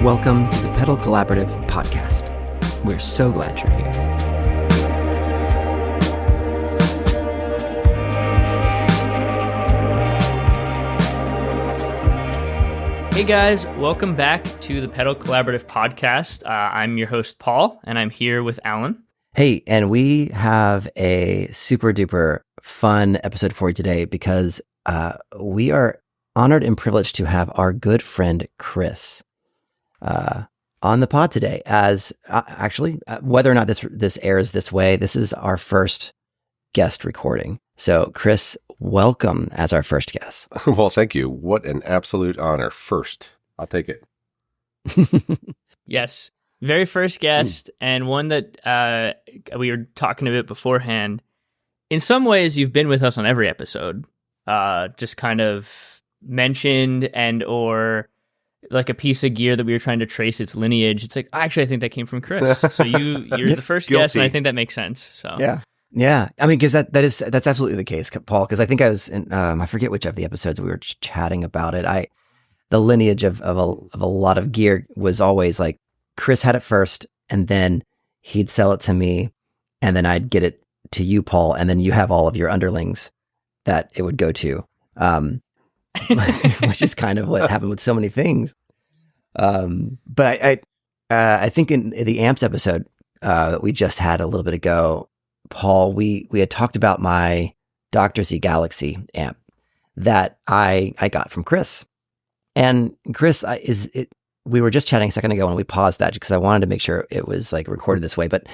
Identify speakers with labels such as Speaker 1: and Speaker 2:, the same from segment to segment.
Speaker 1: Welcome to the Pedal Collaborative podcast. We're so glad you're here.
Speaker 2: Hey guys, welcome back to the Pedal Collaborative podcast. I'm your host, Paul, and I'm here with Alan.
Speaker 1: Hey, and we have a super duper fun episode for you today because we are honored and privileged to have our good friend Kris on the pod today. As whether or not this airs this way, this is our first guest recording. So, Kris, welcome as our first guest.
Speaker 3: Well, thank you. What an absolute honor. First, I'll take it.
Speaker 2: Yes, very first guest, and one that we were talking a bit beforehand. In some ways, you've been with us on every episode, just kind of mentioned and or like a piece of gear that we were trying to trace its lineage. It's like, actually, I think that came from Kris. So you're the first guest, and I think that makes sense. So
Speaker 1: yeah. I mean, because that's absolutely the case, Paul. Because I think I was in, I forget which of the episodes we were chatting about it. The lineage of a lot of gear was always like Kris had it first, and then he'd sell it to me, and then I'd get it to you, Paul, and then you have all of your underlings that it would go to. Which is kind of what happened with so many things. But I think in the amps episode that we just had a little bit ago, Paul, we had talked about my Dr. Z Galaxy amp that I got from Kris. And Kris, we were just chatting a second ago and we paused that because I wanted to make sure it was like recorded this way. But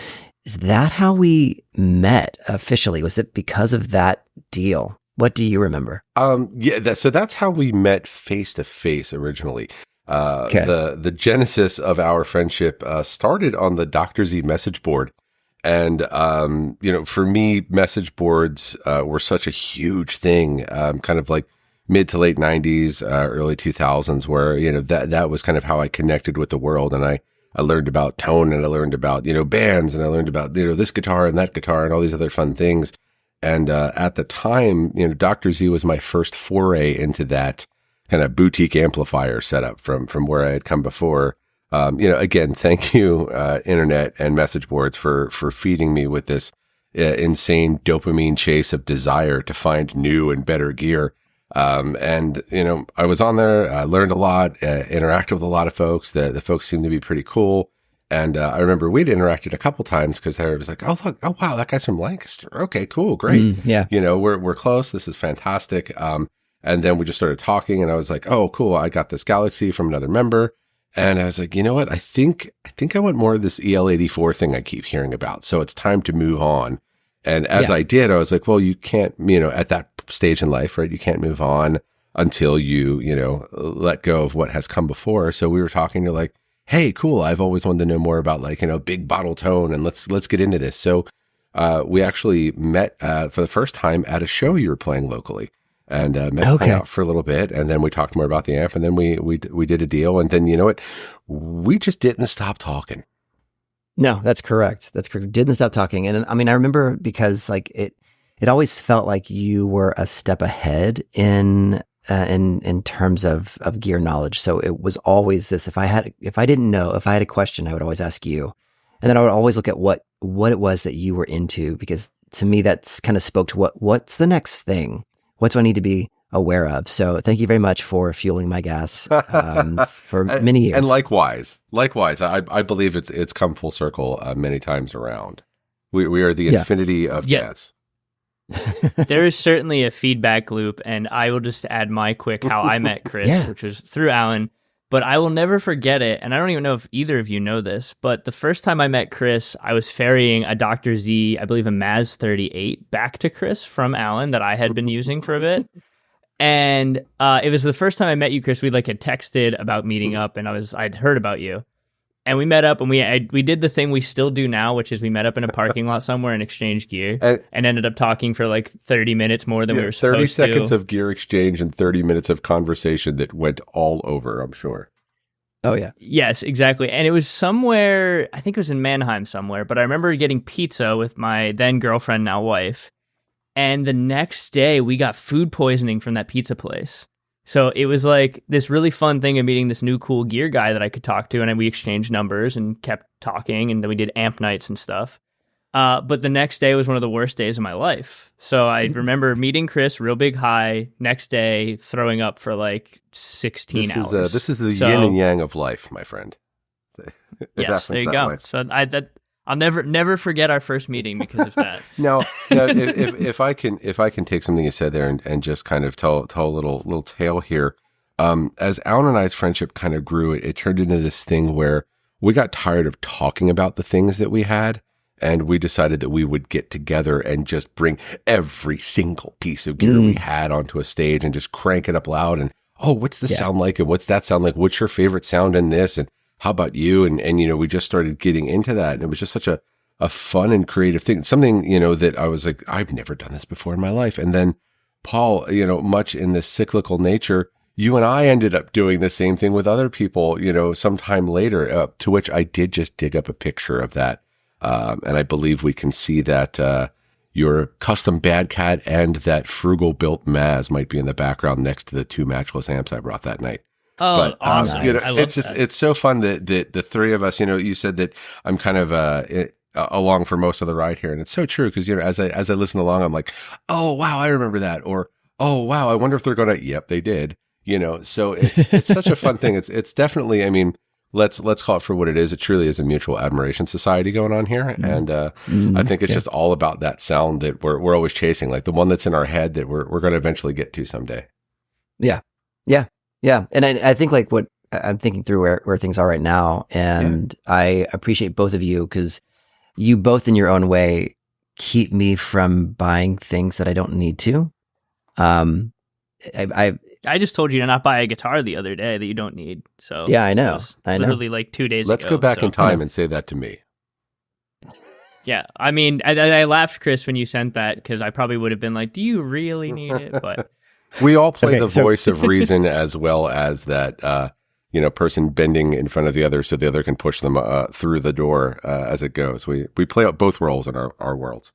Speaker 1: is that how we met officially? Was it because of that deal? What do you remember?
Speaker 3: So that's how we met face to face originally.
Speaker 1: Okay.
Speaker 3: The genesis of our friendship started on the Dr. Z message board. And, for me, message boards were such a huge thing, kind of like mid to late 90s, early 2000s, where, that was kind of how I connected with the world. And I learned about tone, and I learned about, bands, and I learned about, this guitar and that guitar and all these other fun things. And at the time, Dr. Z was my first foray into that kind of boutique amplifier setup from where I had come before. Again, thank you, internet and message boards for feeding me with this insane dopamine chase of desire to find new and better gear. I was on there, I learned a lot, interacted with a lot of folks. The folks seemed to be pretty cool. And I remember we'd interacted a couple times because I was like, oh, look, oh, wow, that guy's from Lancaster. Okay, cool, great.
Speaker 1: Yeah.
Speaker 3: We're close. This is fantastic. And then we just started talking, and I was like, oh, cool, I got this Galaxy from another member. And I was like, you know what? I think I want more of this EL84 thing I keep hearing about. So it's time to move on. And as I did, I was like, well, you can't, at that stage in life, right? You can't move on until you, let go of what has come before. So we were talking to like, hey, cool. I've always wanted to know more about like, big bottle tone, and let's get into this. So, we actually met, for the first time at a show you were playing locally, and, hung out for a little bit. And then we talked more about the amp, and then we did a deal. And then, you know what? We just didn't stop talking.
Speaker 1: No, that's correct. Didn't stop talking. And I mean, I remember because like it always felt like you were a step ahead in terms of gear knowledge. So it was always this, if I had a question, I would always ask you. And then I would always look at what it was that you were into, because to me, that's kind of spoke to what's the next thing? What do I need to be aware of? So thank you very much for fueling my gas for many years.
Speaker 3: And likewise, I believe it's come full circle many times around. We are the infinity of gas.
Speaker 2: There is certainly a feedback loop, and I will just add my quick how I met Kris, which was through Alan. But I will never forget it, and I don't even know if either of you know this, but the first time I met Kris, I was ferrying a Dr. Z, I believe a Maz 38, back to Kris from Alan that I had been using for a bit. And it was the first time I met you, Kris. We had texted about meeting up, and I'd heard about you. And we met up, and we did the thing we still do now, which is we met up in a parking lot somewhere and exchanged gear, and ended up talking for like 30 minutes more than we were supposed to.
Speaker 3: 30 seconds of gear exchange and 30 minutes of conversation that went all over, I'm sure.
Speaker 1: Oh, yeah.
Speaker 2: Yes, exactly. And it was somewhere, I think it was in Mannheim somewhere, but I remember getting pizza with my then girlfriend, now wife. And the next day, we got food poisoning from that pizza place. So it was like this really fun thing of meeting this new cool gear guy that I could talk to, and we exchanged numbers and kept talking, and then we did amp nights and stuff. But the next day was one of the worst days of my life. So I remember meeting Kris, real big high, next day throwing up for like 16 hours.
Speaker 3: This is the yin and yang of life, my friend.
Speaker 2: Yes, there you go. Way. So I'll never forget our first meeting because of that.
Speaker 3: Now, if I can take something you said there and just kind of tell a little tale here. As Alan and I's friendship kind of grew, it turned into this thing where we got tired of talking about the things that we had, and we decided that we would get together and just bring every single piece of gear we had onto a stage and just crank it up loud. And what's this sound like? And what's that sound like? What's your favorite sound in this? And how about you? And we just started getting into that. And it was just such a fun and creative thing. Something, that I was like, I've never done this before in my life. And then Paul, much in this cyclical nature, you and I ended up doing the same thing with other people, sometime later, to which I did just dig up a picture of that. And I believe we can see that your custom Bad Cat and that frugal built Maz might be in the background next to the two matchless amps I brought that night.
Speaker 2: Oh, but, awesome!
Speaker 3: It's so fun that the three of us. You said that I'm kind of along for most of the ride here, and it's so true because as I listen along, I'm like, oh wow, I remember that, or oh wow, I wonder if they're gonna. Yep, they did. So it's such a fun thing. It's definitely. I mean, let's call it for what it is. It truly is a mutual admiration society going on here, and I think it's just all about that sound that we're always chasing, like the one that's in our head that we're going to eventually get to someday.
Speaker 1: Yeah. And I think like what I'm thinking through where things are right now. And I appreciate both of you because you both in your own way keep me from buying things that I don't need to. I
Speaker 2: just told you to not buy a guitar the other day that you don't need. So
Speaker 1: yeah, I know.
Speaker 2: Literally like 2 days ago.
Speaker 3: Let's go back in time and say that to me.
Speaker 2: Yeah. I mean, I laughed, Kris, when you sent that because I probably would have been like, do you really need it? But
Speaker 3: we all play voice of reason as well as that, person bending in front of the other so the other can push them through the door as it goes. We play out both roles in our worlds.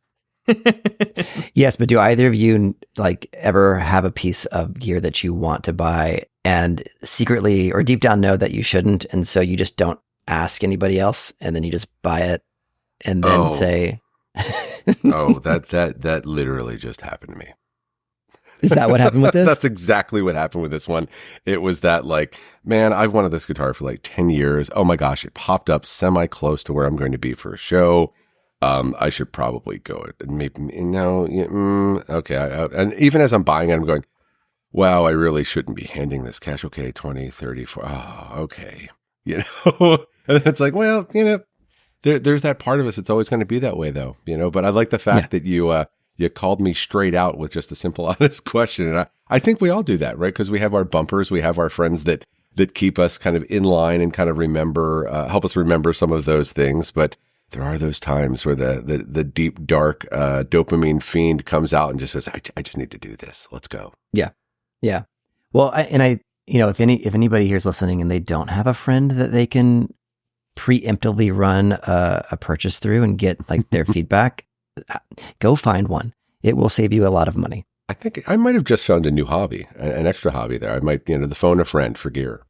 Speaker 1: Yes, but do either of you like ever have a piece of gear that you want to buy and secretly or deep down know that you shouldn't, and so you just don't ask anybody else, and then you just buy it and then say,
Speaker 3: that literally just happened to me.
Speaker 1: Is that what happened with this?
Speaker 3: That's exactly what happened with this one. It was that like, man, I've wanted this guitar for like 10 years. Oh my gosh, it popped up semi-close to where I'm going to be for a show. I should probably go and maybe, okay. And even as I'm buying it, I'm going, wow, I really shouldn't be handing this cash. Okay, 20, 30, 40, okay. And it's like, well, there's that part of us. It's always going to be that way though, but I like the fact that you called me straight out with just a simple, honest question. And I think we all do that, right? Because we have our bumpers, we have our friends that keep us kind of in line and kind of help us remember some of those things. But there are those times where the deep, dark dopamine fiend comes out and just says, I just need to do this. Let's go.
Speaker 1: Yeah. Yeah. Well, if anybody here's listening and they don't have a friend that they can preemptively run a purchase through and get like their feedback, go find one. It will save you a lot of money.
Speaker 3: I think I might have just found a new hobby, an extra hobby there. I might, the phone a friend for gear.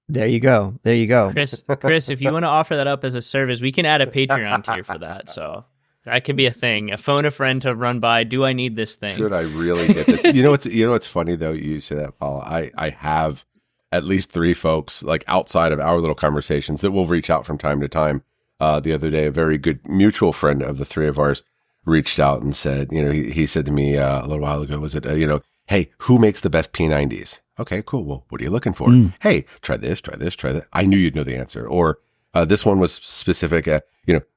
Speaker 1: There you go.
Speaker 2: Kris, if you want to offer that up as a service, we can add a Patreon tier for that. So that could be a thing. A phone a friend to run by. Do I need this thing?
Speaker 3: Should I really get this? What's funny though? You say that, Paul. I have at least 3 folks like outside of our little conversations that will reach out from time to time. The other day, a very good mutual friend of the 3 of ours reached out and said, he said to me a little while ago, was it, hey, who makes the best P90s? Okay, cool. Well, what are you looking for? Hey, try this, try that. I knew you'd know the answer. Or this one was specific,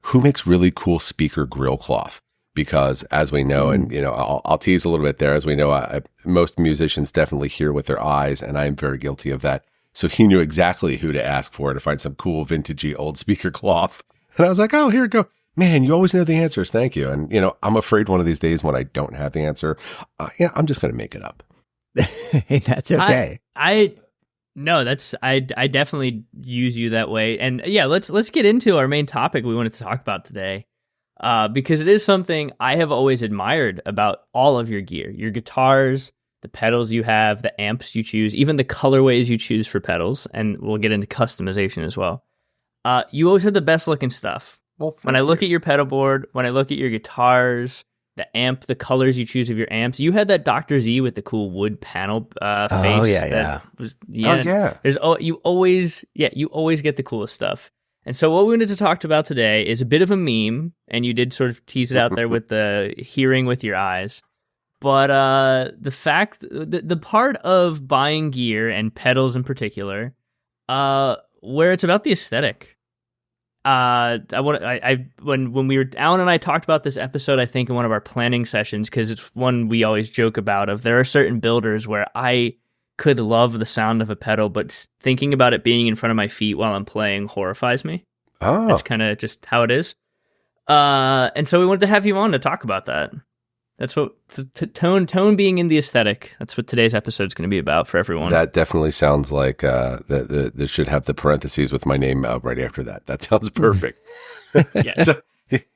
Speaker 3: who makes really cool speaker grill cloth? Because as we know, and, I'll tease a little bit there, as we know, most musicians definitely hear with their eyes, and I am very guilty of that. So he knew exactly who to ask for to find some cool vintagey old speaker cloth. And I was like, oh, here we go. Man, you always know the answers. Thank you. And, I'm afraid one of these days when I don't have the answer, I'm just going to make it up.
Speaker 1: Hey, that's okay.
Speaker 2: I definitely use you that way. And yeah, let's get into our main topic we wanted to talk about today. Because it is something I have always admired about all of your gear, your guitars, the pedals you have, the amps you choose, even the colorways you choose for pedals, and we'll get into customization as well. You always have the best looking stuff.
Speaker 3: Well,
Speaker 2: when I look at your pedal board, when I look at your guitars, the amp, the colors you choose of your amps, you had that Dr. Z with the cool wood panel face.
Speaker 1: Oh yeah.
Speaker 2: You always get the coolest stuff. And so what we wanted to talk about today is a bit of a meme, and you did sort of tease it out there with the hearing with your eyes. But the part of buying gear and pedals in particular, where it's about the aesthetic. When Alan and I talked about this episode, I think in one of our planning sessions, because it's one we always joke about. There are certain builders where I could love the sound of a pedal, but thinking about it being in front of my feet while I'm playing horrifies me.
Speaker 3: Oh.
Speaker 2: That's kind of just how it is. And so we wanted to have you on to talk about that. That's what tone being in the aesthetic. That's what today's episode is going to be about for everyone.
Speaker 3: That definitely sounds like that should have the parentheses with my name right after that. That sounds perfect.
Speaker 2: Yeah.
Speaker 3: So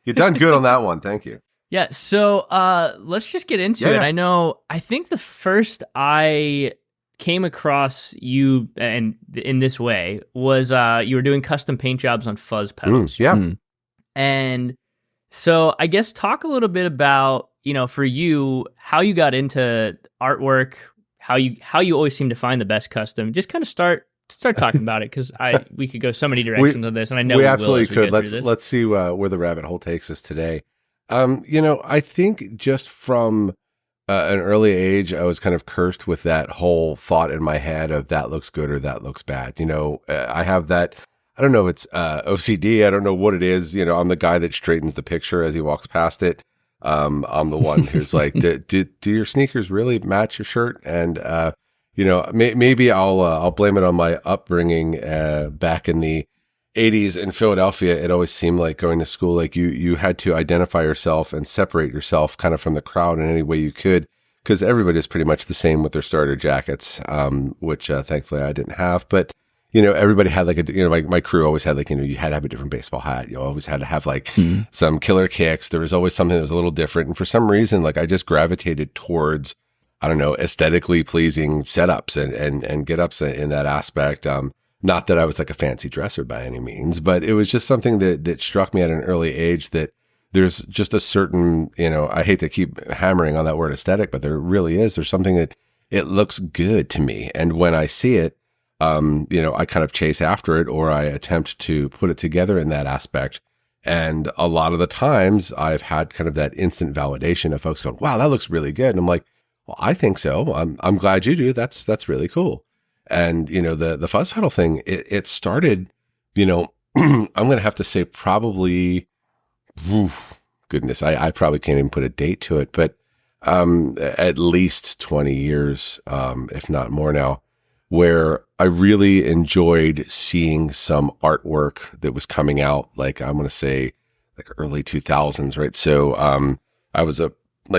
Speaker 3: you've done good on that one. Thank you.
Speaker 2: Yeah. So let's just get into it. I think the first I came across you and in this way was you were doing custom paint jobs on fuzz pedals. And so I guess talk a little bit about, for you, how you got into artwork, how you always seem to find the best custom. Just kind of start talking about it, because we could go so many directions with this, and I know we
Speaker 3: absolutely could.
Speaker 2: Let's
Speaker 3: see where the rabbit hole takes us today. I think just from an early age, I was kind of cursed with that whole thought in my head of that looks good or that looks bad. I have that. I don't know if it's OCD. I don't know what it is. I'm the guy that straightens the picture as he walks past it. I'm the one who's like, do your sneakers really match your shirt? And maybe I'll blame it on my upbringing back in the 80s in Philadelphia. It always seemed like going to school, like you had to identify yourself and separate yourself kind of from the crowd in any way you could, because everybody's pretty much the same with their starter jackets, which thankfully I didn't have. But everybody had like my crew always had you had to have a different baseball hat. You always had to have some killer kicks. There was always something that was a little different. And for some reason, I just gravitated towards, I don't know, aesthetically pleasing setups and get ups in that aspect. Not that I was like a fancy dresser by any means, but it was just something that struck me at an early age, that there's just a certain, I hate to keep hammering on that word aesthetic, but there really is. There's something that it looks good to me. And when I see it, I kind of chase after it, or I attempt to put it together in that aspect. And a lot of the times I've had kind of that instant validation of folks going, wow, that looks really good. And I'm like, well, I think so. I'm glad you do. That's really cool. And, the fuzz pedal thing, it started, I'm going to have to say probably, goodness, I probably can't even put a date to it, but at least 20 years, if not more now, where I really enjoyed seeing some artwork that was coming out, I'm going to say early 2000s, right? So I was a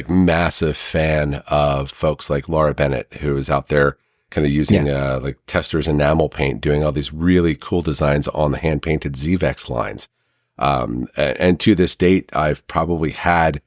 Speaker 3: massive fan of folks like Laura Bennett, who was out there kind of using Tester's enamel paint, doing all these really cool designs on the hand painted Zvex lines. And to this date, I've probably had,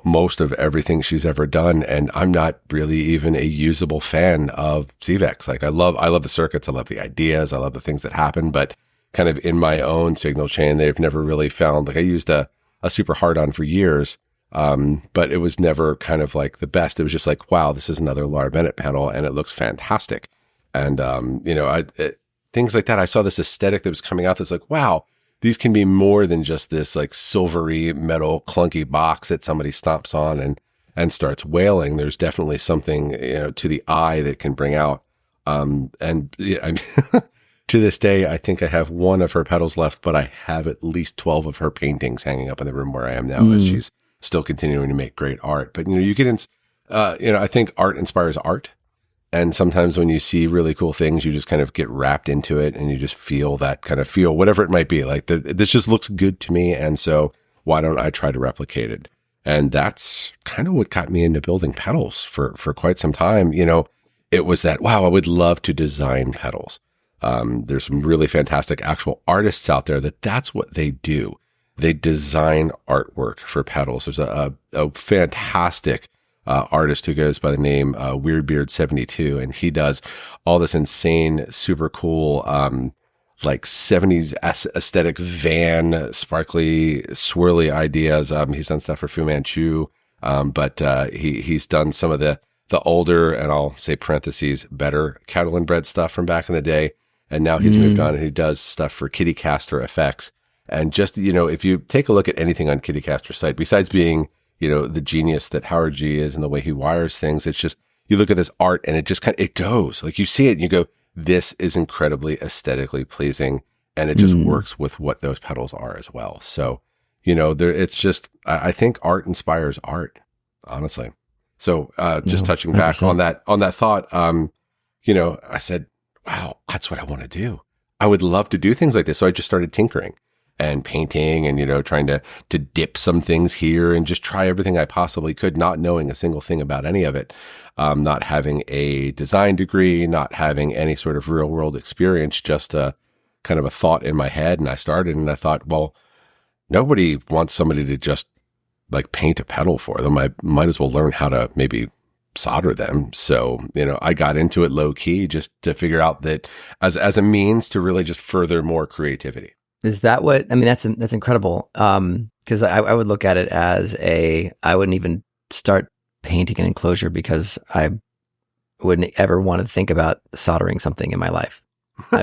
Speaker 3: most of everything she's ever done. And I'm not really even a usable fan of Zvex. I love the circuits. I love the ideas. I love the things that happen, but kind of in my own signal chain, they've never really found, I used a super hard on for years. But it was never kind of the best. It was just wow, this is another Laura Bennett pedal and it looks fantastic. And, things like that. I saw this aesthetic that was coming out that's wow, these can be more than just this silvery metal clunky box that somebody stomps on and starts wailing. There's definitely something, to the eye that can bring out. To this day, I think I have one of her pedals left, but I have at least 12 of her paintings hanging up in the room where I am now, as she's still continuing to make great art. But, you get in, I think art inspires art. And sometimes when you see really cool things, you just kind of get wrapped into it and you just feel that kind of feel, whatever it might be. This just looks good to me. And so why don't I try to replicate it? And that's kind of what got me into building pedals for quite some time. It was that, wow, I would love to design pedals. There's some really fantastic actual artists out there that's what they do. They design artwork for pedals. There's a fantastic artist who goes by the name Weirdbeard72, and he does all this insane, super cool, like 70s aesthetic van, sparkly, swirly ideas. He's done stuff for Fu Manchu, but he's done some of the older, and I'll say parentheses, better Cattle and Bread stuff from back in the day. And now he's moved on and he does stuff for Kitty Caster Effects. And just, if you take a look at anything on Kitty Caster's site, besides being, the genius that Howard G is and the way he wires things, it's just, you look at this art and it just it goes. Like you see it and you go, this is incredibly aesthetically pleasing. And it just works with what those pedals are as well. So, it's just, I think art inspires art, honestly. So, just touching 100%. Back on that thought, I said, wow, that's what I want to do. I would love to do things like this. So I just started tinkering and painting and, trying to dip some things here and just try everything I possibly could, not knowing a single thing about any of it, not having a design degree, not having any sort of real world experience, just a kind of a thought in my head. And I started and I thought, well, nobody wants somebody to just like paint a pedal for them. I might as well learn how to maybe solder them. So, I got into it low key just to figure out that as a means to really just further more creativity.
Speaker 1: Is that what, that's incredible. Cause I would look at it as I wouldn't even start painting an enclosure because I wouldn't ever want to think about soldering something in my life. I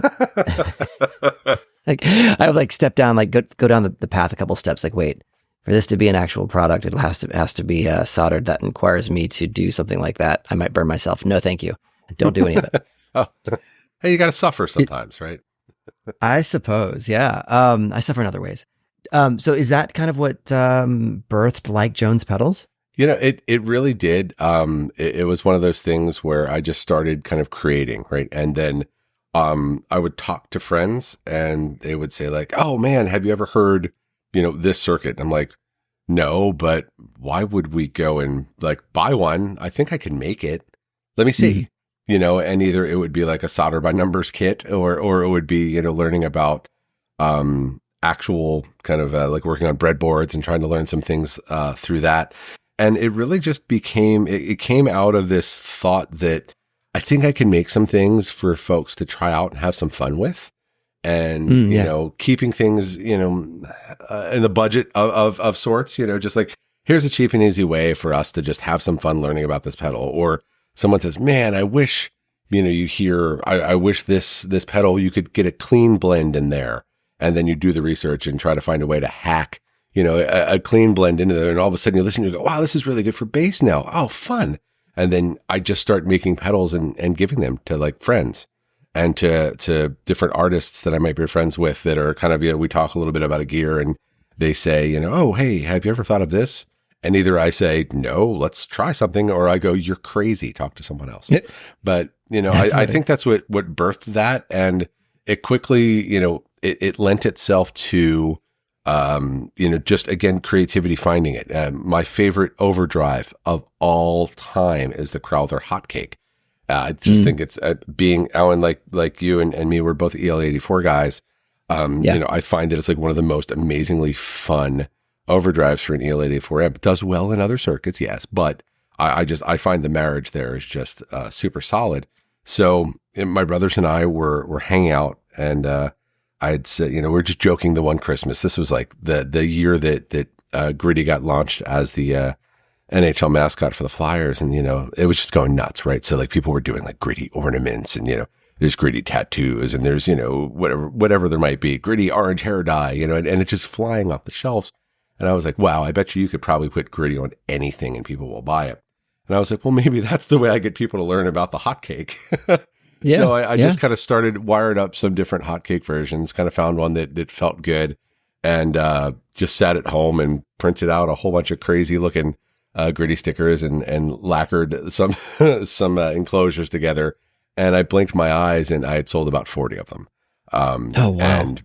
Speaker 1: would step down, go down the path a couple steps, wait, for this to be an actual product, it has to be soldered. That requires me to do something like that. I might burn myself. No, thank you. Don't do any of it.
Speaker 3: Oh, hey, you got to suffer sometimes, right?
Speaker 1: I suppose, yeah. I suffer in other ways. So is that kind of what birthed Like Jones pedals?
Speaker 3: It really did. It was one of those things where I just started kind of creating, right? And then I would talk to friends and they would say like, oh man, have you ever heard, this circuit? And I'm like, no, but why would we go and buy one? I think I can make it. Let me see. And either it would be like a solder by numbers kit or it would be, learning about actual kind of working on breadboards and trying to learn some things through that. And it really just became, it came out of this thought that I think I can make some things for folks to try out and have some fun with. And, keeping things, in the budget of sorts, just here's a cheap and easy way for us to just have some fun learning about this pedal. Or someone says, man, I wish, you hear, I wish this pedal, you could get a clean blend in there. And then you do the research and try to find a way to hack, a clean blend into there. And all of a sudden you listen, you go, wow, this is really good for bass now. Oh, fun. And then I just start making pedals and giving them to friends and to different artists that I might be friends with that are kind of, we talk a little bit about a gear and they say, oh, hey, have you ever thought of this? And either I say, no, let's try something, or I go, you're crazy, talk to someone else. But, I think that's what birthed that. And it quickly, it lent itself to, just again, creativity, finding it. My favorite overdrive of all time is the Crowther Hotcake. I just think it's being Alan, like you and me, we're both EL84 guys. I find that it's one of the most amazingly fun overdrives for an EL84 amp. It does well in other circuits, yes, but I find the marriage there is just super solid. So my brothers and I were hanging out, and I'd said, we're just joking the one Christmas. This was the year that Gritty got launched as the NHL mascot for the Flyers, and it was just going nuts, right? So people were doing Gritty ornaments, and there's Gritty tattoos, and there's whatever there might be, Gritty orange hair dye, and it's just flying off the shelves. And I was like, wow, I bet you could probably put Gritty on anything and people will buy it. And I was like, well, maybe that's the way I get people to learn about the hotcake. So I just kind of started wiring up some different hotcake versions, kind of found one that felt good, and just sat at home and printed out a whole bunch of crazy looking Gritty stickers and lacquered some enclosures together. And I blinked my eyes and I had sold about 40 of them.
Speaker 1: Oh, wow.
Speaker 3: And,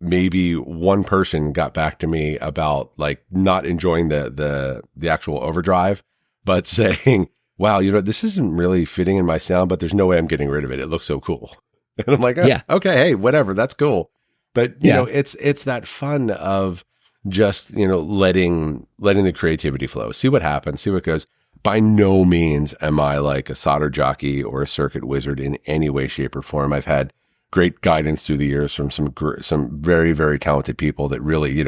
Speaker 3: maybe one person got back to me about not enjoying the actual overdrive, but saying, wow, this isn't really fitting in my sound, but there's no way I'm getting rid of it. It looks so cool. And I'm like, okay, hey, whatever, that's cool. But it's that fun of just, letting the creativity flow, see what happens, see what goes. by no means am I like a solder jockey or a circuit wizard in any way, shape, or form. I've had great guidance through the years from some very, very talented people that really,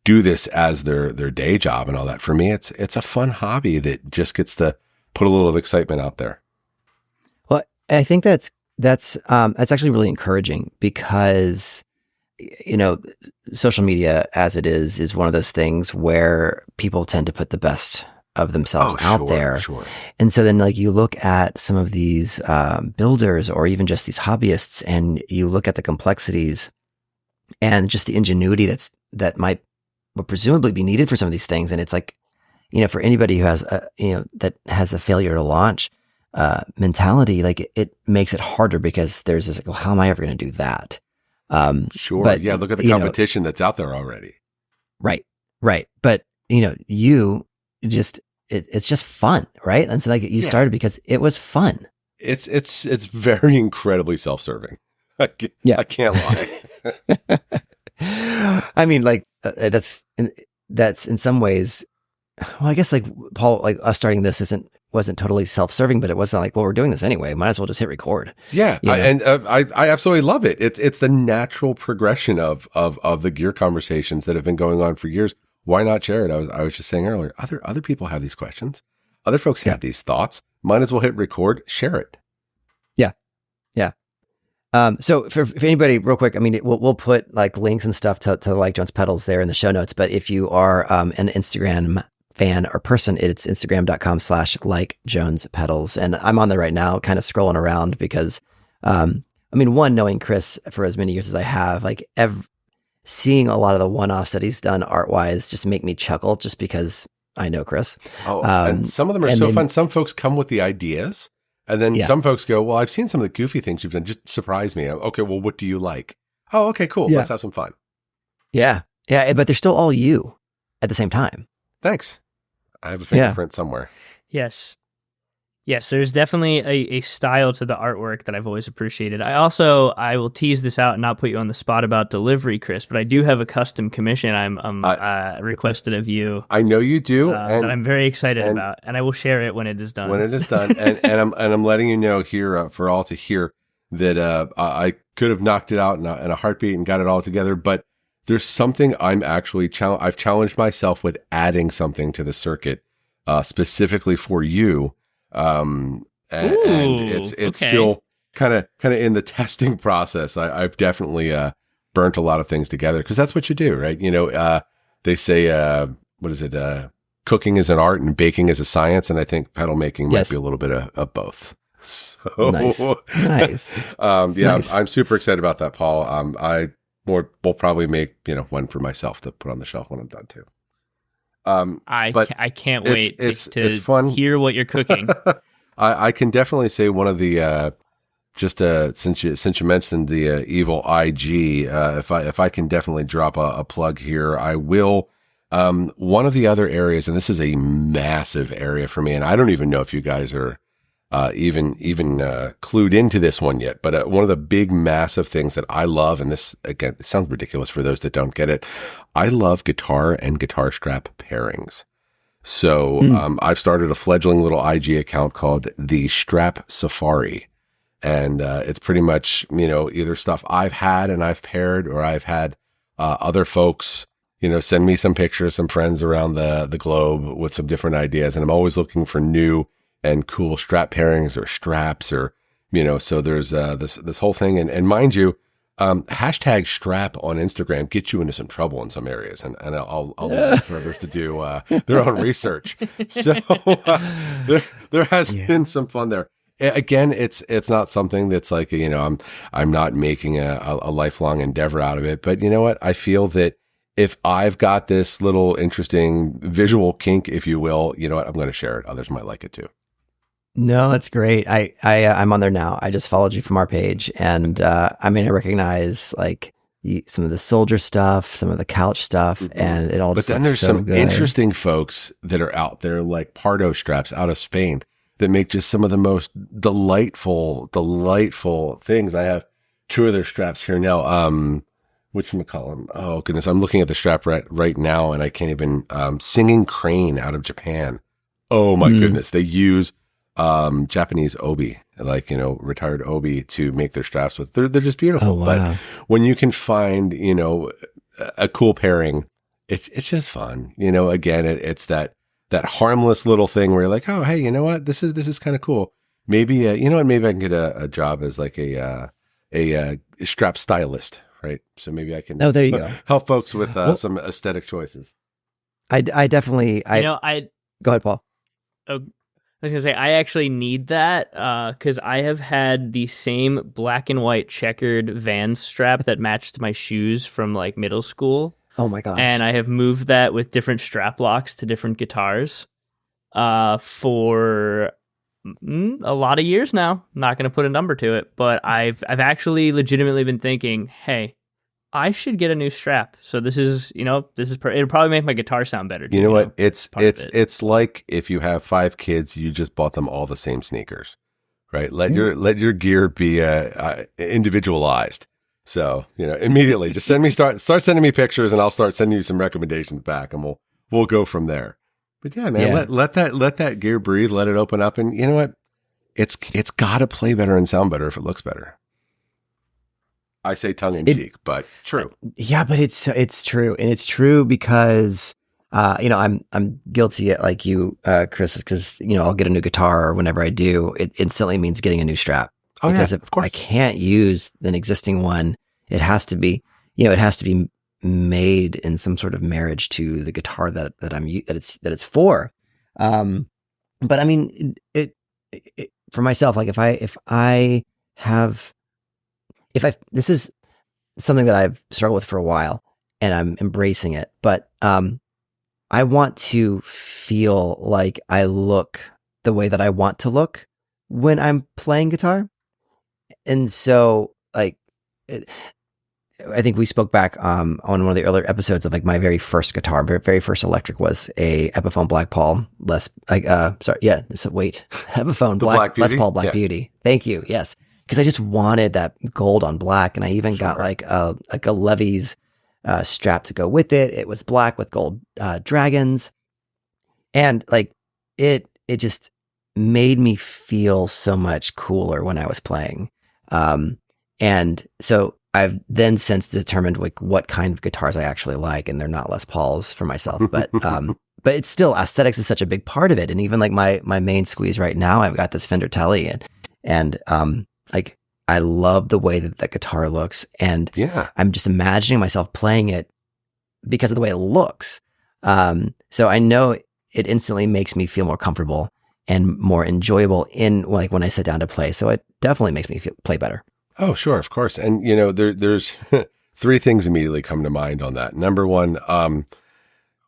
Speaker 3: do this as their day job and all that. For me, it's a fun hobby that just gets to put a little of excitement out there.
Speaker 1: Well, I think that's actually really encouraging because, social media as it is one of those things where people tend to put the best of themselves out there.
Speaker 3: Sure.
Speaker 1: And so then like you look at some of these builders or even just these hobbyists and you look at the complexities and just the ingenuity that might presumably be needed for some of these things. And it's like, for anybody who has that has a failure to launch mentality, like it makes it harder because there's this like, well, how am I ever going to do that?
Speaker 3: Sure.
Speaker 1: But,
Speaker 3: yeah. Look at the competition that's out there already.
Speaker 1: Right. But you just, it's just fun. Right. And so like you started because it was fun.
Speaker 3: It's very incredibly self-serving. I can't lie.
Speaker 1: I mean, like that's in some ways, well, I guess like Paul, like us starting this wasn't totally self-serving, but it wasn't like, well, we're doing this anyway. Might as well just hit record.
Speaker 3: Yeah. I absolutely love it. It's the natural progression of the gear conversations that have been going on for years. Why not share it? I was just saying earlier, other people have these questions. Other folks have these thoughts. Might as well hit record, share it.
Speaker 1: Yeah. Yeah. So for anybody real quick, I mean, we'll put like links and stuff to Like Jones Pedals there in the show notes, but if you are an Instagram fan or person, it's instagram.com/Like Jones Pedals. And I'm on there right now, kind of scrolling around because, one, knowing Kris for as many years as I have, like seeing a lot of the one-offs that he's done art-wise just make me chuckle just because I know Kris.
Speaker 3: And some of them are so fun. Some folks come with the ideas. And then some folks go, well, I've seen some of the goofy things you've done. Just surprise me. Okay, well, what do you like? Oh, okay, cool. Yeah. Let's have some fun.
Speaker 1: Yeah. Yeah, but they're still all you at the same time.
Speaker 3: Thanks. I have a fingerprint somewhere.
Speaker 2: Yes. Yes, there's definitely a style to the artwork that I've always appreciated. I will tease this out and not put you on the spot about delivery, Kris, but I do have a custom commission I'm requested of you.
Speaker 3: I know you do,
Speaker 2: that I'm very excited about, and I will share it when it is done.
Speaker 3: When it is done, and I'm letting you know here for all to hear that I could have knocked it out in a heartbeat and got it all together, but there's something I'm actually I've challenged myself with adding something to the circuit specifically for you. And it's still kind of in the testing process. I've definitely burnt a lot of things together because that's what you do, right? They say, what is it? Cooking is an art and baking is a science. And I think pedal making might be a little bit of both. So,
Speaker 1: nice.
Speaker 3: Nice. I'm super excited about that, Paul. We'll probably make, one for myself to put on the shelf when I'm done too.
Speaker 2: I can't wait
Speaker 3: it's fun.
Speaker 2: Hear what you're cooking.
Speaker 3: I can definitely say one of the since you mentioned the evil IG, if I can definitely drop a plug here, I will. One of the other areas, and this is a massive area for me, and I don't even know if you guys are even clued into this one yet, but one of the big massive things that I love, and this again, it sounds ridiculous for those that don't get it, I love guitar and guitar strap pairings. So I've started a fledgling little IG account called the Strap Safari, and it's pretty much either stuff I've had and I've paired, or I've had other folks send me some pictures, some friends around the globe with some different ideas, and I'm always looking for new and cool strap pairings or straps, or so there's this whole thing, and mind you, hashtag strap on Instagram gets you into some trouble in some areas, and I'll leave others to do their own research. So there has been some fun there. Again, it's not something that's like I'm not making a lifelong endeavor out of it, but you know what? I feel that if I've got this little interesting visual kink, if you will, you know what? I'm going to share it. Others might like it too.
Speaker 1: No, that's great. I'm on there now. I just followed you from our page, and I recognize like some of the soldier stuff, some of the couch stuff, and it all. But then there's some
Speaker 3: interesting folks that are out there, like Pardo straps out of Spain, that make just some of the most delightful things. I have two of their straps here now. Whatchamacallem? Oh goodness, I'm looking at the strap right now, and I can't even. Singing Crane out of Japan. Oh my goodness. They use Japanese obi, like, retired obi to make their straps with. They're just beautiful.
Speaker 1: Oh, wow.
Speaker 3: But when you can find, a cool pairing, it's just fun. Again, it's that harmless little thing where you're like, oh, hey, you know what? This is kind of cool. Maybe, maybe I can get a job as like a strap stylist, right? So maybe I can
Speaker 1: there you go.
Speaker 3: help folks with some aesthetic choices.
Speaker 1: I definitely, go ahead, Paul.
Speaker 2: Oh, I was gonna say I actually need that because I have had the same black and white checkered Vans strap that matched my shoes from like middle school.
Speaker 1: Oh my gosh!
Speaker 2: And I have moved that with different strap locks to different guitars for a lot of years now. I'm not gonna put a number to it, but I've actually legitimately been thinking, hey, I should get a new strap. So this is, it'll probably make my guitar sound better.
Speaker 3: You know what? It's like if you have 5 kids, you just bought them all the same sneakers, right? Let your gear be individualized. So, immediately just start sending me pictures, and I'll start sending you some recommendations back, and we'll go from there. But yeah, man, let that gear breathe, let it open up, and you know what? It's got to play better and sound better if it looks better. I say tongue in cheek, but true.
Speaker 1: Yeah, but it's true, and it's true because I'm guilty like you, Kris, because I'll get a new guitar, or whenever I do, it instantly means getting a new strap.
Speaker 3: Oh,
Speaker 1: because
Speaker 3: yeah,
Speaker 1: if I can't use an existing one, it has to be made in some sort of marriage to the guitar that it's for. But I mean, it for myself, like this is something that I've struggled with for a while, and I'm embracing it, but I want to feel like I look the way that I want to look when I'm playing guitar. And so, like, I think we spoke back on one of the earlier episodes of like my very first guitar, very first electric was a Epiphone Black Paul Epiphone Black Les Paul Black Beauty. Thank you. Yes. Because I just wanted that gold on black, and I even got like a Levy's strap to go with it. It was black with gold dragons, and like it just made me feel so much cooler when I was playing. And so I've then since determined like what kind of guitars I actually like, and they're not Les Pauls for myself, but it's still, aesthetics is such a big part of it. And even like my main squeeze right now, I've got this Fender Tele, and like I love the way that guitar looks, and I'm just imagining myself playing it because of the way it looks. So I know it instantly makes me feel more comfortable and more enjoyable in like when I sit down to play. So it definitely makes me play better.
Speaker 3: Oh, sure, of course. And there's 3 things immediately come to mind on that. Number one,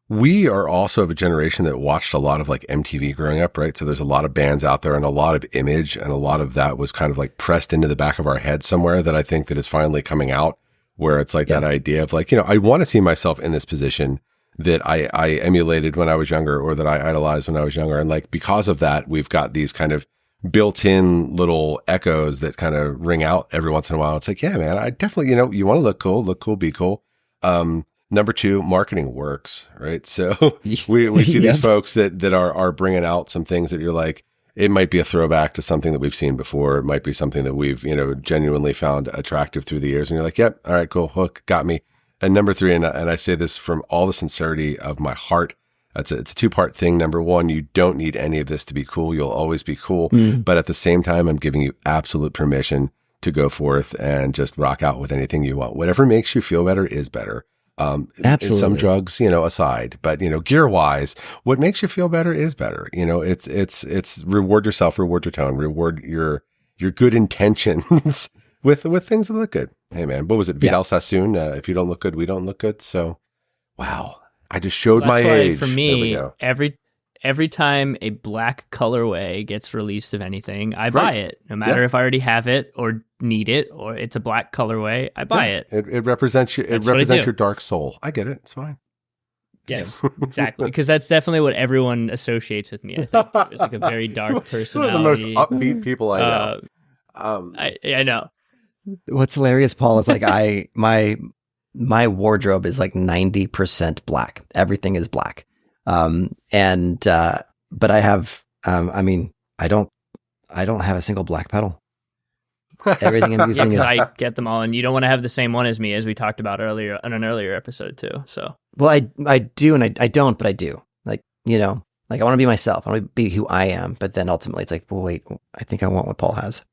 Speaker 3: we are also of a generation that watched a lot of like MTV growing up, right? So there's a lot of bands out there and a lot of image, and a lot of that was kind of like pressed into the back of our head somewhere that I think that is finally coming out, where it's like that idea of like, I want to see myself in this position that I emulated when I was younger, or that I idolized when I was younger. And like, because of that, we've got these kind of built-in little echoes that kind of ring out every once in a while. It's like, yeah, man, I definitely, you want to look cool, be cool. Number 2, marketing works, right? So we see these folks that are bringing out some things that you're like, it might be a throwback to something that we've seen before. It might be something that we've, genuinely found attractive through the years. And you're like, yep, all right, cool, hook, got me. And number 3, and I say this from all the sincerity of my heart, it's a 2-part thing. Number 1, you don't need any of this to be cool. You'll always be cool. But at the same time, I'm giving you absolute permission to go forth and just rock out with anything you want. Whatever makes you feel better is better.
Speaker 1: Absolutely.
Speaker 3: Some drugs, aside, but gear wise, what makes you feel better is better. It's reward yourself, reward your tone, reward your good intentions with things that look good. Hey man, what was it? Vidal Sassoon. If you don't look good, we don't look good. So, wow. I just showed my age.
Speaker 2: For me, every time a black colorway gets released of anything, I buy it. No matter if I already have it or need it, or it's a black colorway, I buy it.
Speaker 3: It represents you. It represents your dark soul. I get it. It's fine.
Speaker 2: Yeah, exactly. Because that's definitely what everyone associates with me. I think it's like a very dark personality.
Speaker 3: One of the most upbeat people I know.
Speaker 2: I know.
Speaker 1: What's hilarious, Paul, is like my wardrobe is like 90% black. Everything is black. And but I have, I don't have a single black pedal. Everything I'm using is.
Speaker 2: I get them all, and you don't want to have the same one as me, as we talked about earlier on an earlier episode too. So,
Speaker 1: well, I do, and I don't, but I do. Like, like I want to be myself. I want to be who I am, but then ultimately, it's like, well, wait, I think I want what Paul has.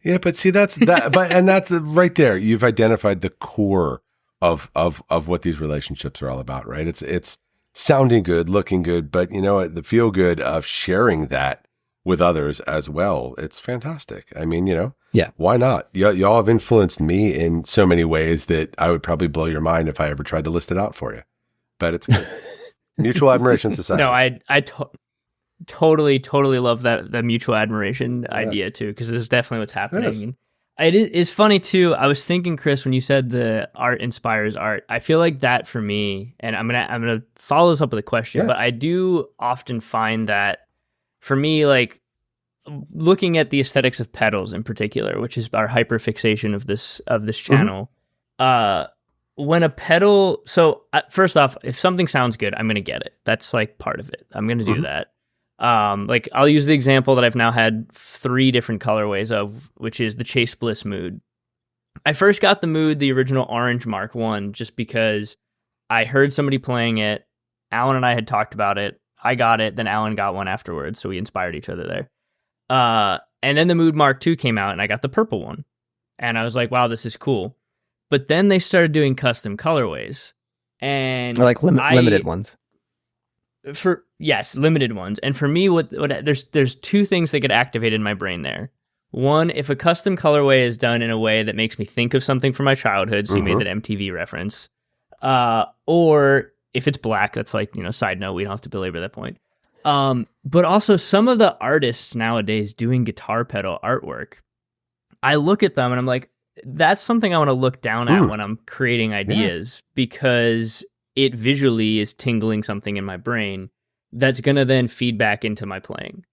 Speaker 3: Yeah, but see, that's that. And that's right there. You've identified the core of what these relationships are all about, right? It's sounding good, looking good, but the feel good of sharing that with others as well. It's fantastic. I mean,
Speaker 1: yeah,
Speaker 3: why not? Y'all have influenced me in so many ways that I would probably blow your mind if I ever tried to list it out for you. But it's good. Mutual Admiration Society.
Speaker 2: No, I totally love that mutual admiration idea too, because it's definitely what's happening. It's funny too. I was thinking, Kris, when you said the art inspires art, I feel like that for me, and I'm gonna follow this up with a question, but I do often find that for me, like looking at the aesthetics of pedals in particular, which is our hyperfixation of this channel, when a pedal, so first off, if something sounds good, I'm gonna get it. That's like part of it. I'm gonna do that. Like I'll use the example that I've now had 3 different colorways of, which is the Chase Bliss Mood. I first got the Mood, the original orange Mark 1, just because I heard somebody playing it. Alan and I had talked about it. I got it, then Alan got one afterwards, so we inspired each other there. And then the Mood Mark 2 came out, and I got the purple one. And I was like, wow, this is cool. But then they started doing custom colorways. And
Speaker 1: or like limited ones.
Speaker 2: Limited ones. And for me, there's 2 things that get activated in my brain there. One, if a custom colorway is done in a way that makes me think of something from my childhood, so you made that MTV reference, or if it's black, that's like, side note, we don't have to belabor that point. But also some of the artists nowadays doing guitar pedal artwork, I look at them and I'm like, that's something I want to look down at when I'm creating ideas, because it visually is tingling something in my brain that's going to then feed back into my playing.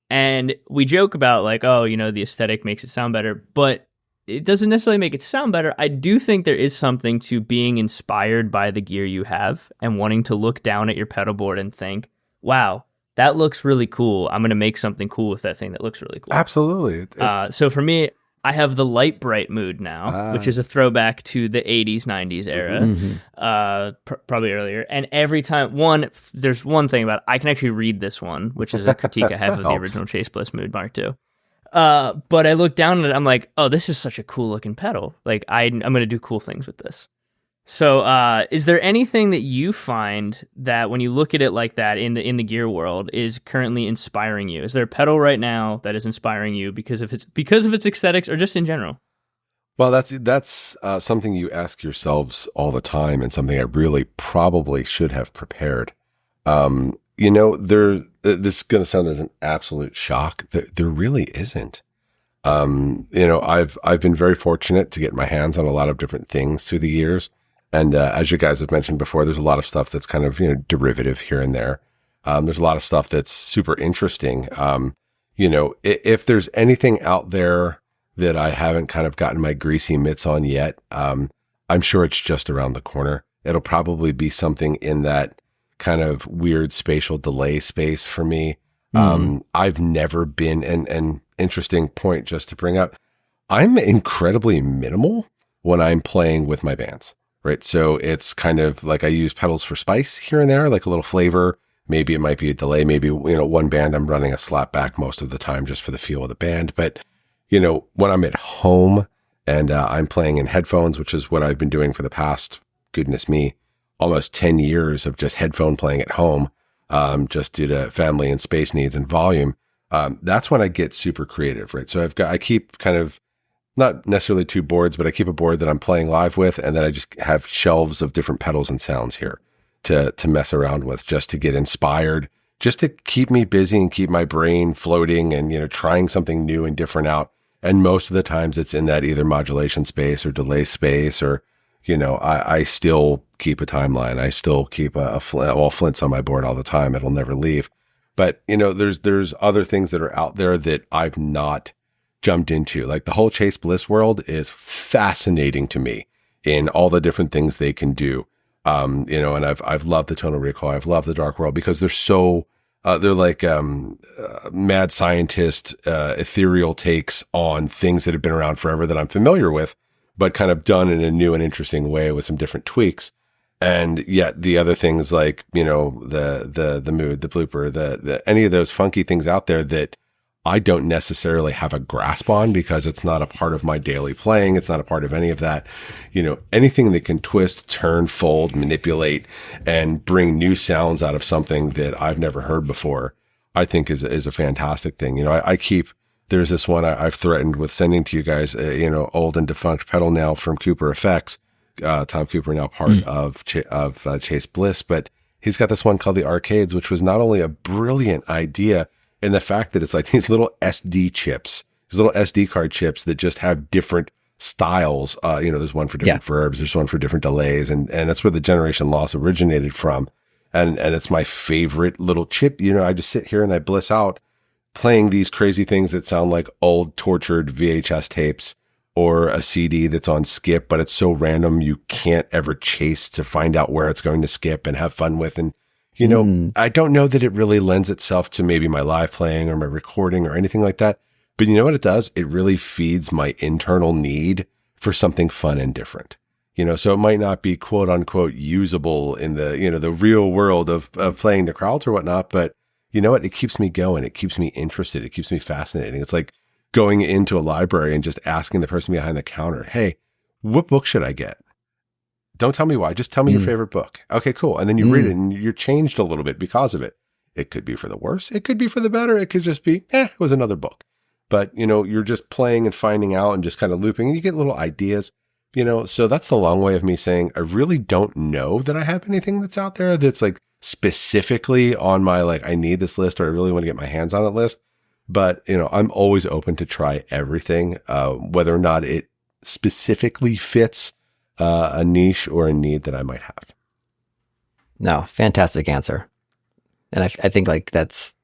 Speaker 2: And we joke about like, oh, the aesthetic makes it sound better, but it doesn't necessarily make it sound better. I do think there is something to being inspired by the gear you have and wanting to look down at your pedal board and think, wow, that looks really cool. I'm going to make something cool with that thing that looks really cool.
Speaker 3: Absolutely.
Speaker 2: So for me, I have the Light Bright Mood now, which is a throwback to the 80s, 90s era, probably earlier. And every time, there's one thing about it, I can actually read this one, which is a critique I have of the original Chase Bliss Mood Mark II. But I look down at it, I'm like, oh, this is such a cool looking pedal. Like, I'm going to do cool things with this. So is there anything that you find that when you look at it like that in the gear world is currently inspiring you? Is there a pedal right now that is inspiring you because of its aesthetics or just in general?
Speaker 3: Well, that's something you ask yourselves all the time, and something I really probably should have prepared. This is going to sound as an absolute shock. There really isn't. I've been very fortunate to get my hands on a lot of different things through the years. And as you guys have mentioned before, there's a lot of stuff that's kind of, derivative here and there. There's a lot of stuff that's super interesting. If there's anything out there that I haven't kind of gotten my greasy mitts on yet, I'm sure it's just around the corner. It'll probably be something in that kind of weird spatial delay space for me. I've never been an interesting point just to bring up. I'm incredibly minimal when I'm playing with my bands. Right. So it's kind of like I use pedals for spice here and there, like a little flavor. Maybe it might be a delay. Maybe, one band I'm running a slap back most of the time just for the feel of the band. But, when I'm at home and I'm playing in headphones, which is what I've been doing for the past, goodness me, almost 10 years of just headphone playing at home, just due to family and space needs and volume. That's when I get super creative. Right. So I keep kind of, not necessarily 2 boards, but I keep a board that I'm playing live with, and then I just have shelves of different pedals and sounds here to mess around with, just to get inspired, just to keep me busy and keep my brain floating and, trying something new and different out. And most of the times it's in that either modulation space or delay space, or, I still keep a timeline. I still keep Flint's on my board all the time. It'll never leave. But, there's other things that are out there that I've not jumped into. Like the whole Chase Bliss world is fascinating to me in all the different things they can do. And I've loved the tonal recoil. I've loved the dark world because they're so they're like mad scientist, ethereal takes on things that have been around forever that I'm familiar with, but kind of done in a new and interesting way with some different tweaks. And yet the other things like, the mood, the blooper, the any of those funky things out there that I don't necessarily have a grasp on because it's not a part of my daily playing. It's not a part of any of that. Anything that can twist, turn, fold, manipulate, and bring new sounds out of something that I've never heard before, I think is a fantastic thing. There's this one I've threatened with sending to you guys, old and defunct pedal now from Cooper Effects. Tom Cooper, now part of Chase Bliss, but he's got this one called the Arcades, which was not only a brilliant idea, and the fact that it's like these little SD chips, these little SD card chips that just have different styles. There's one for different verbs, there's one for different delays, and that's where the generation loss originated from. And it's my favorite little chip. I just sit here and I bliss out playing these crazy things that sound like old tortured VHS tapes or a CD that's on skip, but it's so random you can't ever chase to find out where it's going to skip and have fun with. And I don't know that it really lends itself to maybe my live playing or my recording or anything like that. But you know what it does? It really feeds my internal need for something fun and different. So it might not be quote unquote usable in the, the real world of playing the crowds or whatnot. But you know what? It keeps me going. It keeps me interested. It keeps me fascinating. It's like going into a library and just asking the person behind the counter, hey, what book should I get? Don't tell me why. Just tell me your favorite book. Okay, cool. And then you read it and you're changed a little bit because of it. It could be for the worse. It could be for the better. It could just be, it was another book. But, you're just playing and finding out and just kind of looping and you get little ideas, So that's the long way of me saying I really don't know that I have anything that's out there that's like specifically on my, like, I need this list or I really want to get my hands on it list. But, I'm always open to try everything, whether or not it specifically fits a niche or a need that I might have.
Speaker 1: No, fantastic answer. And I think like that's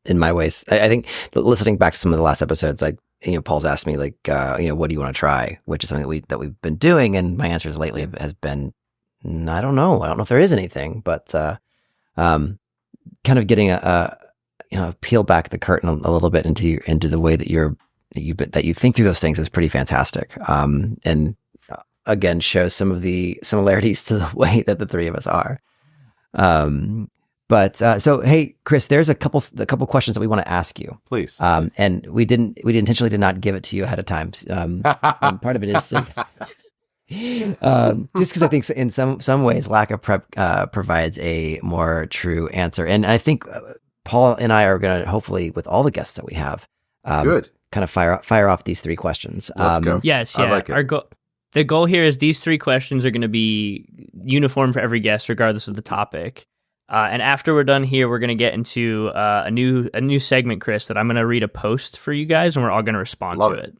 Speaker 1: in my ways. I think listening back to some of the last episodes, like, Paul's asked me like, what do you want to try? Which is something that we've been doing. And my answers lately has been, I don't know. I don't know if there is anything, but kind of getting peel back the curtain a little bit into the way that you think through those things is pretty fantastic. And again, shows some of the similarities to the way that the three of us are. So hey, Kris, there's a couple questions that we want to ask you.
Speaker 3: Please.
Speaker 1: And we intentionally did not give it to you ahead of time. And part of it is just because I think in some ways lack of prep provides a more true answer. And I think Paul and I are going to hopefully, with all the guests that we have,
Speaker 3: good,
Speaker 1: kind of fire off these three questions.
Speaker 3: Let's go.
Speaker 2: Yes, yeah.
Speaker 3: I like it.
Speaker 2: The goal here is these three questions are going to be uniform for every guest, regardless of the topic. And after we're done here, we're going to get into a new segment, Kris, that I'm going to read a post for you guys, and we're all going to respond to it.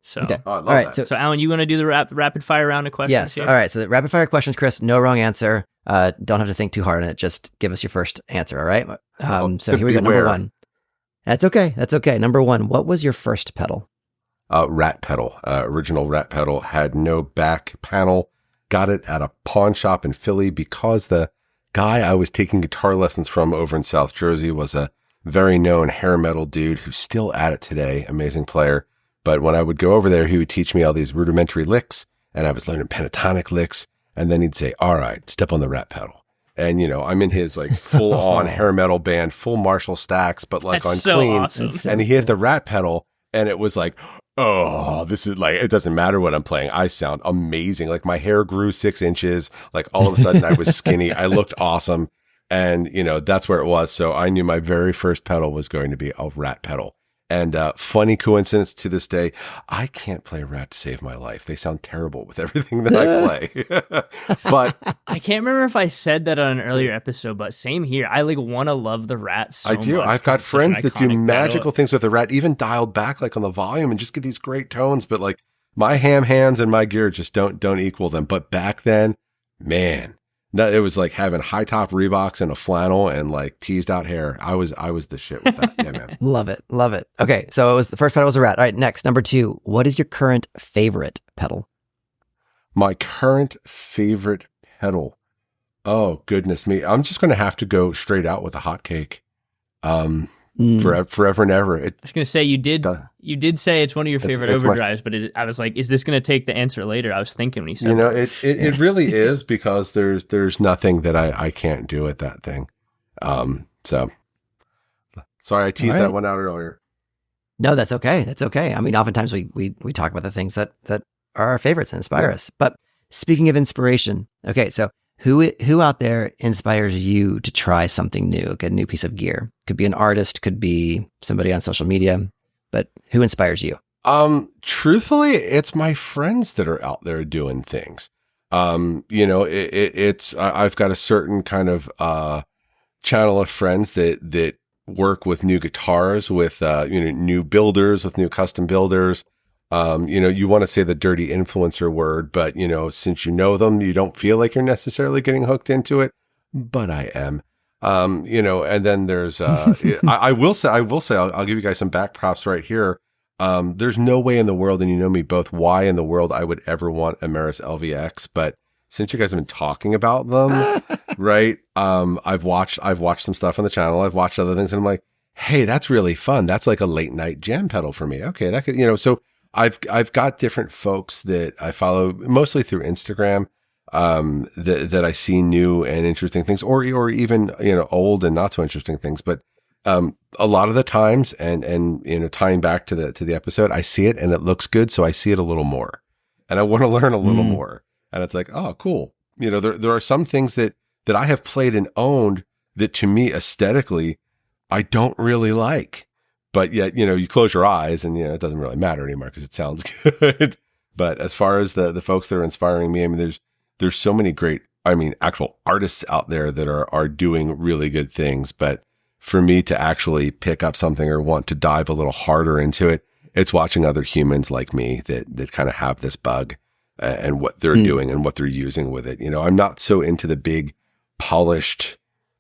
Speaker 2: So,
Speaker 1: okay.
Speaker 3: All
Speaker 1: right.
Speaker 3: That.
Speaker 1: So,
Speaker 2: Alan, you want to do the rapid fire round of questions?
Speaker 1: Yes.
Speaker 2: Here?
Speaker 1: All right. So the rapid fire questions, Kris. No wrong answer. Don't have to think too hard on it. Just give us your first answer. All right. So here we go. Number one. That's okay. Number one. What was your first pedal?
Speaker 3: Rat pedal. Original Rat pedal. Had no back panel. Got it at a pawn shop in Philly because the guy I was taking guitar lessons from over in South Jersey was a very known hair metal dude who's still at it today. Amazing player. But when I would go over there, he would teach me all these rudimentary licks, and I was learning pentatonic licks. And then he'd say, all right, step on the Rat pedal. And, I'm in his like full on hair metal band, full Marshall stacks, but like
Speaker 2: That's
Speaker 3: on
Speaker 2: so
Speaker 3: clean.
Speaker 2: awesome.
Speaker 3: And he hit the Rat pedal, and it was like, oh, this is like, it doesn't matter what I'm playing. I sound amazing. Like my hair grew 6 inches. Like all of a sudden I was skinny. I looked awesome. And, that's where it was. So I knew my very first pedal was going to be a Rat pedal. And funny coincidence to this day, I can't play Rat to save my life. They sound terrible with everything that I play. But
Speaker 2: I can't remember if I said that on an earlier episode, but same here. I like want to love the Rat so much.
Speaker 3: I do. I've got friends that do magical things with the Rat, even dialed back like on the volume and just get these great tones. But like my ham hands and my gear just don't equal them. But back then, man. No, it was like having high top Reeboks and a flannel and like teased out hair. I was the shit with that. Yeah, man.
Speaker 1: Love it. Okay. So it was the first pedal was a Rat. All right. Next, number two. What is your current favorite pedal?
Speaker 3: My current favorite pedal. Oh, goodness me. I'm just going to have to go straight out with a hotcake. forever and ever.
Speaker 2: I was going to say, you did say it's one of your favorite overdrives, but I was like, is this going to take the answer later? I was thinking when you said that.
Speaker 3: It really is, because there's nothing that I can't do with that thing. So sorry, I teased that one out earlier.
Speaker 1: No, that's okay. That's okay. I mean, oftentimes we talk about the things that are our favorites and inspire us. But speaking of inspiration, okay, so who out there inspires you to try something new, get a new piece of gear? Could be an artist, could be somebody on social media, but who inspires you?
Speaker 3: Truthfully, it's my friends that are out there doing things. It's I've got a certain kind of channel of friends that work with new guitars, with new builders, with new custom builders. You want to say the dirty influencer word, but since you know them, you don't feel like you're necessarily getting hooked into it. But I am. And then there's I will say I'll give you guys some back props right here. There's no way in the world, and you know me both, why in the world I would ever want a Maris LVX, but since you guys have been talking about them, right? I've watched some stuff on the channel. I've watched other things, and I'm like, hey, that's really fun. That's like a late night jam pedal for me. Okay, that could, so I've got different folks that I follow mostly through Instagram, that I see new and interesting things, or even, old and not so interesting things. But, a lot of the times, and tying back to the episode, I see it and it looks good. So I see it a little more, and I want to learn a little more. And it's like, oh, cool. There are some things that I have played and owned that to me aesthetically, I don't really like, but yet, you close your eyes and, it doesn't really matter anymore because it sounds good. But as far as the folks that are inspiring me, I mean, there's so many great, actual artists out there that are doing really good things. But for me to actually pick up something or want to dive a little harder into it, it's watching other humans like me that kind of have this bug. And what they're doing and what they're using with it. I'm not so into the big polished,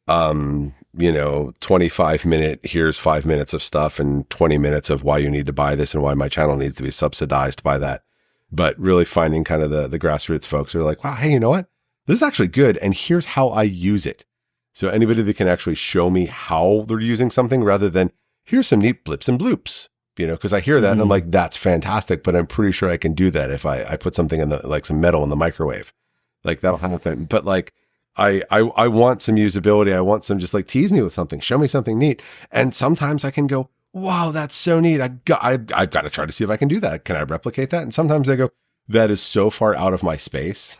Speaker 3: 25-minute, here's 5 minutes of stuff and 20 minutes of why you need to buy this and why my channel needs to be subsidized by that. But really finding kind of the grassroots folks who are like, wow, hey, you know what? This is actually good. And here's how I use it. So anybody that can actually show me how they're using something rather than here's some neat blips and bloops. Because I hear that and I'm like, that's fantastic, but I'm pretty sure I can do that if I put something in some metal in the microwave, like that'll happen. But like, I want some usability. I want some, just like tease me with something, show me something neat. And sometimes I can go, wow, that's so neat. I've got to try to see if I can do that. Can I replicate that? And sometimes I go, that is so far out of my space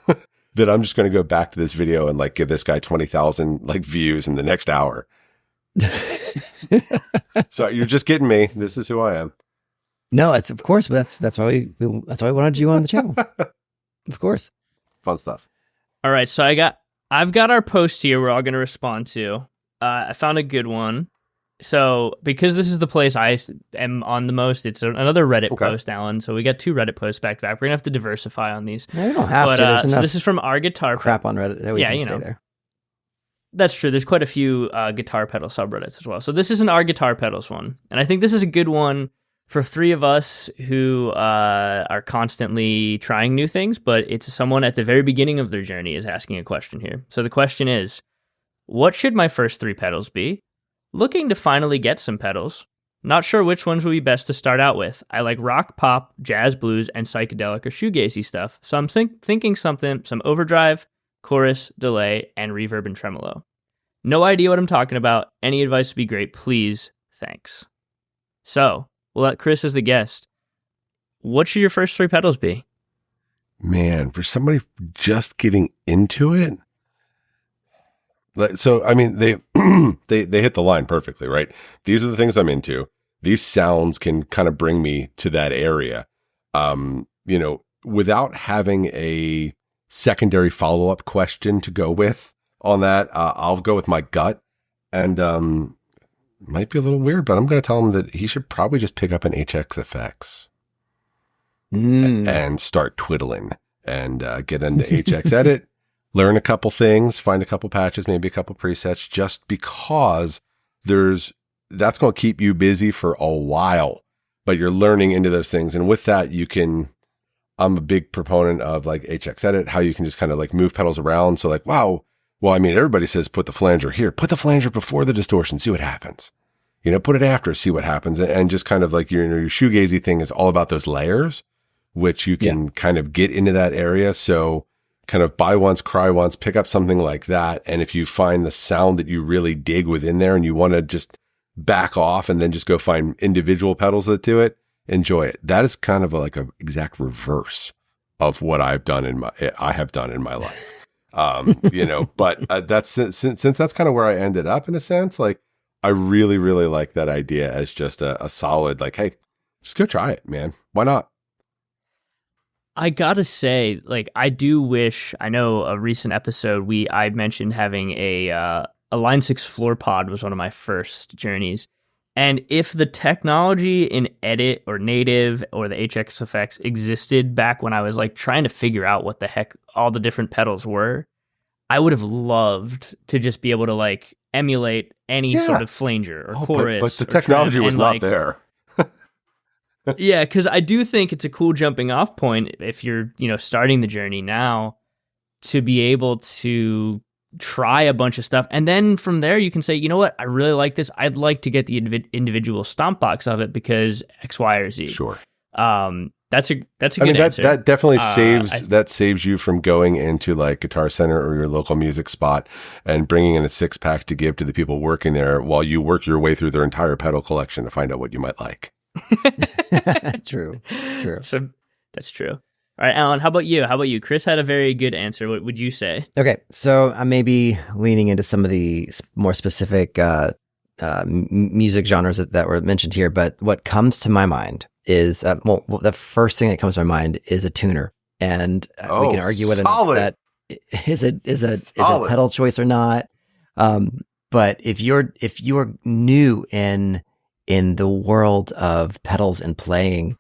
Speaker 3: that I'm just going to go back to this video and like give this guy 20,000 like views in the next hour. So you're just getting me. This is who I am.
Speaker 1: No, it's of course, but that's why I wanted you on the channel. Of course,
Speaker 3: fun stuff.
Speaker 2: All right, so I've got our post here. We're all going to respond to. I found a good one. So because this is the place I am on the most, it's another Reddit post, Alan. So we got 2 Reddit posts back to back. We're gonna have to diversify on these.
Speaker 1: No, we don't have to. There's enough
Speaker 2: so this is from our guitar
Speaker 1: crap on Reddit that we can stay there.
Speaker 2: That's true. There's quite a few guitar pedal subreddits as well. So this isn't our guitar pedals one. And I think this is a good one for 3 of us who are constantly trying new things, but it's someone at the very beginning of their journey is asking a question here. So the question is, what should my first 3 pedals be? Looking to finally get some pedals. Not sure which ones would be best to start out with. I like rock, pop, jazz, blues, and psychedelic or shoegazy stuff. So I'm thinking some overdrive, chorus, delay, and reverb and tremolo. No idea what I'm talking about. Any advice would be great, please. Thanks. So, we'll let Kris as the guest. What should your first 3 pedals be?
Speaker 3: Man, for somebody just getting into it. So, I mean, they they hit the line perfectly, right? These are the things I'm into. These sounds can kind of bring me to that area. Without having a secondary follow-up question to go with on that, I'll go with my gut. And might be a little weird, but I'm going to tell him that he should probably just pick up an HXFX and start twiddling and get into HX Edit, learn a couple things, find a couple patches, maybe a couple presets, just because that's going to keep you busy for a while, but you're learning into those things. And with that, I'm a big proponent of like HX Edit, how you can just kind of like move pedals around. So like, wow, well, I mean, everybody says put the flanger here, put the flanger before the distortion, see what happens. put it after, see what happens. And just kind of like your shoegazy thing is all about those layers, which you can kind of get into that area. So kind of buy once, cry once, pick up something like that. And if you find the sound that you really dig within there and you want to just back off and then just go find individual pedals that do it, enjoy it. That is kind of like a exact reverse of what I have done in my life. But that's since that's kind of where I ended up in a sense, like I really, really like that idea as just a solid, like, hey, just go try it, man. Why not?
Speaker 2: I gotta say, like, I do wish, I know a recent episode I mentioned having a Line 6 floor pod was one of my first journeys. And if the technology in Edit or Native or the HX effects existed back when I was like trying to figure out what the heck all the different pedals were, I would have loved to just be able to like emulate any sort of flanger or chorus.
Speaker 3: But the technology was not there.
Speaker 2: Yeah, because I do think it's a cool jumping off point if you're, starting the journey now to be able to try a bunch of stuff. And then from there, you can say, you know what, I really like this. I'd like to get the individual stomp box of it because X, Y, or Z.
Speaker 3: Sure.
Speaker 2: That's a good answer.
Speaker 3: That definitely saves you from going into like Guitar Center or your local music spot and bringing in a 6-pack to give to the people working there while you work your way through their entire pedal collection to find out what you might like.
Speaker 1: True.
Speaker 2: So that's true. All right, Alan, how about you? Kris had a very good answer. What would you say?
Speaker 1: Okay, so I may be leaning into some of the more specific music genres that were mentioned here, but what comes to my mind is, the first thing that comes to my mind is a tuner. And we can argue whether that is a pedal choice or not. But if you're new in the world of pedals and playing,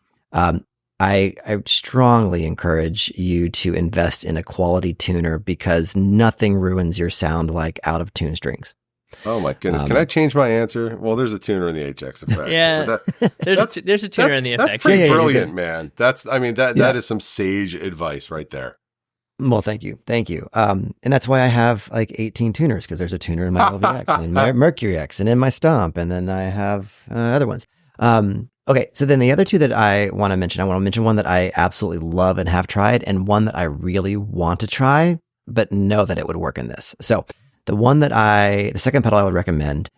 Speaker 1: I strongly encourage you to invest in a quality tuner because nothing ruins your sound like out of tune strings.
Speaker 3: Oh my goodness! Can I change my answer? Well, there's a tuner in the HX effect.
Speaker 2: Yeah, there's a tuner in the effect.
Speaker 3: That's pretty brilliant, man. That is some sage advice right there.
Speaker 1: Well, thank you. And that's why I have like 18 tuners because there's a tuner in my LVX and in my Mercury X and in my Stomp, and then I have other ones. Okay, so then the other two that I want to mention one that I absolutely love and have tried, and one that I really want to try, but know that it would work in this. So the second pedal I would recommend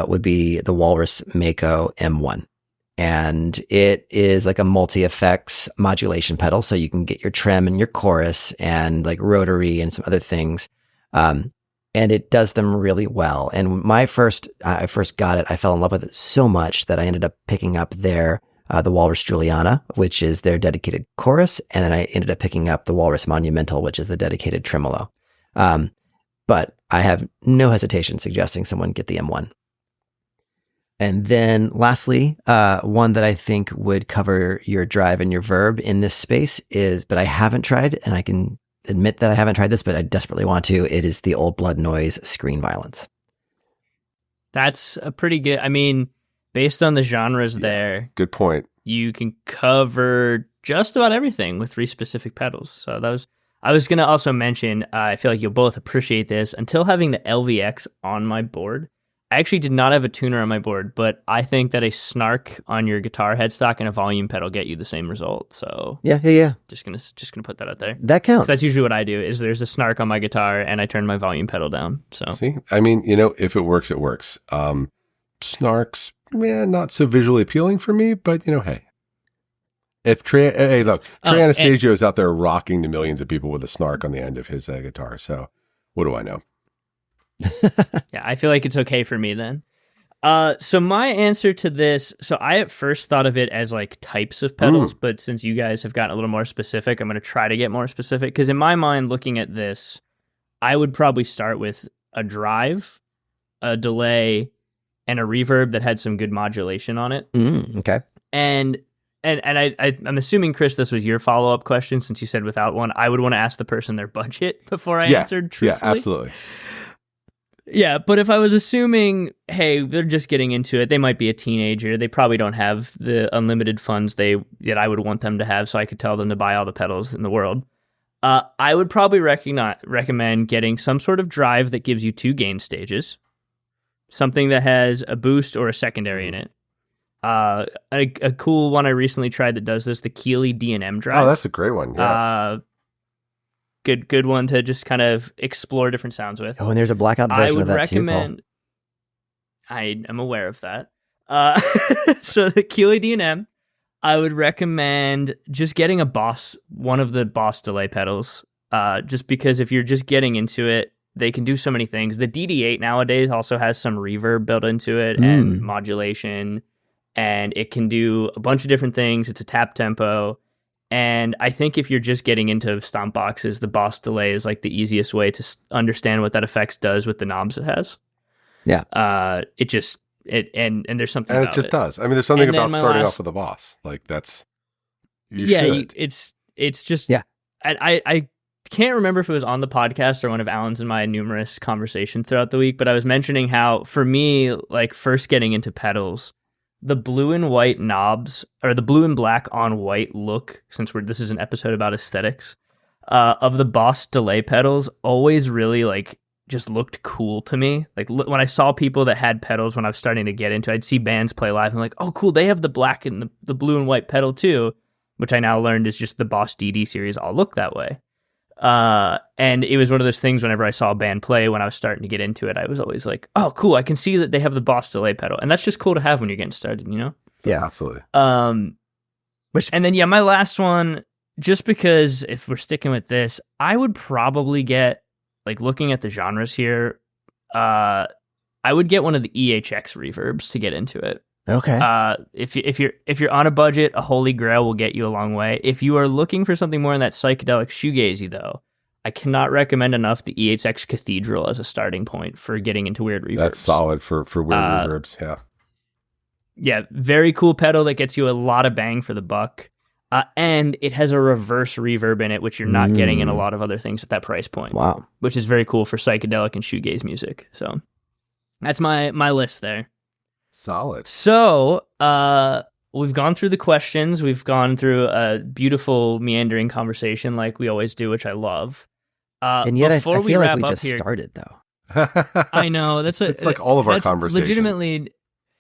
Speaker 1: would be the Walrus Mako M1. And it is like a multi-effects modulation pedal, so you can get your trem and your chorus and like rotary and some other things. And it does them really well. And I first got it, I fell in love with it so much that I ended up picking up the Walrus Juliana, which is their dedicated chorus. And then I ended up picking up the Walrus Monumental, which is the dedicated tremolo. But I have no hesitation suggesting someone get the M1. And then lastly, one that I think would cover your drive and your verb in this space but I haven't tried, and I can admit that I haven't tried this, but I desperately want to. It is the Old Blood Noise Screen Violence.
Speaker 2: That's a pretty good, based on the genres there.
Speaker 3: Good point.
Speaker 2: You can cover just about everything with 3 specific pedals. So I was going to also mention, I feel like you'll both appreciate this, until having the LVX on my board, I actually did not have a tuner on my board, but I think that a snark on your guitar headstock and a volume pedal get you the same result. So
Speaker 1: yeah.
Speaker 2: Just gonna put that out there.
Speaker 1: That counts.
Speaker 2: That's usually what I do. Is there's a snark on my guitar and I turn my volume pedal down. So
Speaker 3: see, if it works, it works. Snarks, not so visually appealing for me, but hey. If Trey Anastasio is out there rocking to millions of people with a snark on the end of his guitar, so what do I know?
Speaker 2: Yeah, I feel like it's okay for me then. So my answer to this, so I at first thought of it as like types of pedals, but since you guys have gotten a little more specific, I'm going to try to get more specific. Because in my mind, looking at this, I would probably start with a drive, a delay, and a reverb that had some good modulation on it.
Speaker 1: Okay.
Speaker 2: And I'm assuming, Kris, this was your follow-up question since you said without one. I would want to ask the person their budget before I answered truthfully.
Speaker 3: Yeah, absolutely.
Speaker 2: Yeah, but if I was assuming, hey, they're just getting into it, they might be a teenager, they probably don't have the unlimited funds that I would want them to have, so I could tell them to buy all the pedals in the world. I would probably recommend getting some sort of drive that gives you 2 gain stages. something that has a boost or a secondary in it. A cool one I recently tried that does this, the Keeley D&M drive.
Speaker 3: Oh, that's a great one. Yeah.
Speaker 2: Good one to just kind of explore different sounds with.
Speaker 1: Oh, and there's a blackout version of that
Speaker 2: recommend,
Speaker 1: too, Paul.
Speaker 2: I am aware of that. So the Keeley D&M, I would recommend just getting one of the Boss delay pedals, just because if you're just getting into it, they can do so many things. The DD8 nowadays also has some reverb built into it and modulation, and it can do a bunch of different things. It's a tap tempo. And I think if you're just getting into stomp boxes, the Boss delay is like the easiest way to understand what that effects does with the knobs it has.
Speaker 1: Yeah.
Speaker 2: And there's something
Speaker 3: and
Speaker 2: about
Speaker 3: it just
Speaker 2: it.
Speaker 3: does. I mean, there's something about starting off with a Boss. Like that's,
Speaker 2: it's just,
Speaker 1: yeah.
Speaker 2: I can't remember if it was on the podcast or one of Alan's and my numerous conversations throughout the week, but I was mentioning how for me, like first getting into pedals, the blue and white knobs, or the blue and black on white look, since this is an episode about aesthetics, of the Boss delay pedals always really like just looked cool to me. Like when I saw people that had pedals when I was starting to get into, I'd see bands play live and I'm like, oh cool, they have the black and the blue and white pedal too, which I now learned is just the Boss DD series all look that way. And it was one of those things whenever I saw a band play when I was starting to get into it, I was always like, oh cool, I can see that they have the Boss delay pedal. And that's just cool to have when you're getting started, you know?
Speaker 1: Yeah,
Speaker 3: absolutely.
Speaker 2: And then my last one, just because if we're sticking with this, I would probably get, like looking at the genres here, I would get one of the EHX reverbs to get into it.
Speaker 1: Okay.
Speaker 2: If you're on a budget, a Holy Grail will get you a long way. If you are looking for something more in that psychedelic shoegazy, though, I cannot recommend enough the EHX Cathedral as a starting point for getting into weird reverbs.
Speaker 3: That's solid for weird reverbs. Yeah.
Speaker 2: Yeah, very cool pedal that gets you a lot of bang for the buck. And it has a reverse reverb in it, which you're not getting in a lot of other things at that price point.
Speaker 1: Wow.
Speaker 2: Which is very cool for psychedelic and shoegaze music. So that's my list there.
Speaker 3: Solid.
Speaker 2: So we've gone through the questions. We've gone through a beautiful meandering conversation like we always do, which I love.
Speaker 1: And yet I feel like we just started, though.
Speaker 2: I know.
Speaker 3: It's like all of our conversations.
Speaker 2: Legitimately,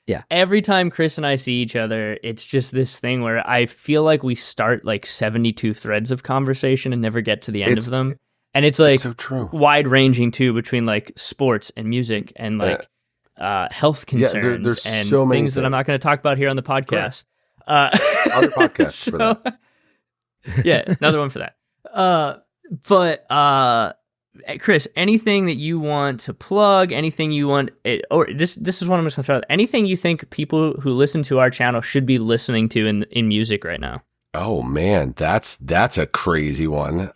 Speaker 1: yeah.
Speaker 2: Every time Kris and I see each other, it's just this thing where I feel like we start like 72 threads of conversation and never get to the end of them. And it's like
Speaker 3: so true.
Speaker 2: Wide ranging too, between like sports and music and like health concerns
Speaker 3: there's
Speaker 2: and
Speaker 3: so many
Speaker 2: things that I'm not going to talk about here on the podcast.
Speaker 3: Other podcasts for that.
Speaker 2: Yeah, another one for that. But Kris, anything that you want to plug, anything you want, or this is what I'm just going to throw out. Anything you think people who listen to our channel should be listening to in music right now?
Speaker 3: Oh man, that's a crazy one.